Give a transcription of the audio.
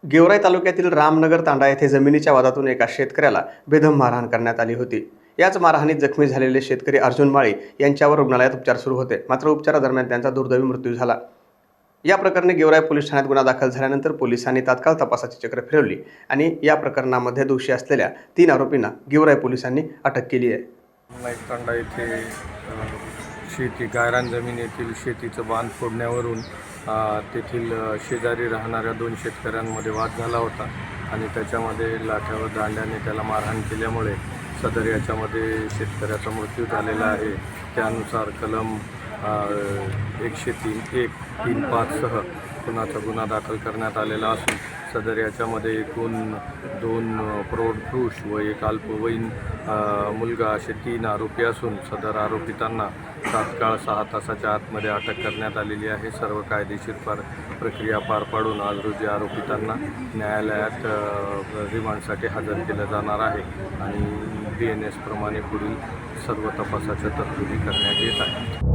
गेवराई तालुक्यातील रामनगर तांडा येथे जमिनीच्या वादातून एका शेतकऱ्याला बेदम मारहाण करण्यात आली होती। याच मारहाणीत जखमी झालेले शेतकरी अर्जुन माळी यांच्यावर रुग्णालयात उपचार सुरू होते, मात्र उपचारादरम्यान त्यांचा दुर्दैवी मृत्यू झाला। या प्रकरणी गेवराई पोलीस ठाण्यात गुन्हा दाखल झाल्यानंतर पोलिसांनी तात्काळ तपासाची चक्र फिरवली आणि या प्रकरणामध्ये दोषी असलेल्या 3 आरोपींना गेवराई पोलिसांनी अटक केली आहे। तांडा येथे शेती गायरान जमिनीतील शेतीचं बांध फोडण्यावरून तेथील शेजारी राहणाऱ्या 2 शेतकऱ्यांमध्ये वाद झाला होता आणि त्याच्यामध्ये लाठ्यावर दांड्याने त्याला मारहाण केल्यामुळे सदर याच्यामध्ये शेतकऱ्याचा मृत्यू झालेला आहे। त्यानुसार कलम 103(1)(3)(5) सह खुनाचा गुन्हा दाखल करण्यात आलेला असून सदर याच्यामध्ये एकूण 2 प्रौढ पुरुष व 1 अल्पवयीन मुलगा असे 3 आरोपी असून सदर आरोपितांना तात्काळ 6 तासाच्या आतमध्ये अटक करण्यात आलेली आहे। सर्व कायदेशीर प्रक्रिया पार पाडून आज रोजी आरोपितांना न्यायालयात रिमांडसाठी हजर केलं जाणार आहे आणि BNS प्रमाणे पुढील सर्व तपासाच्या तरतुदी करण्यात येत आहेत।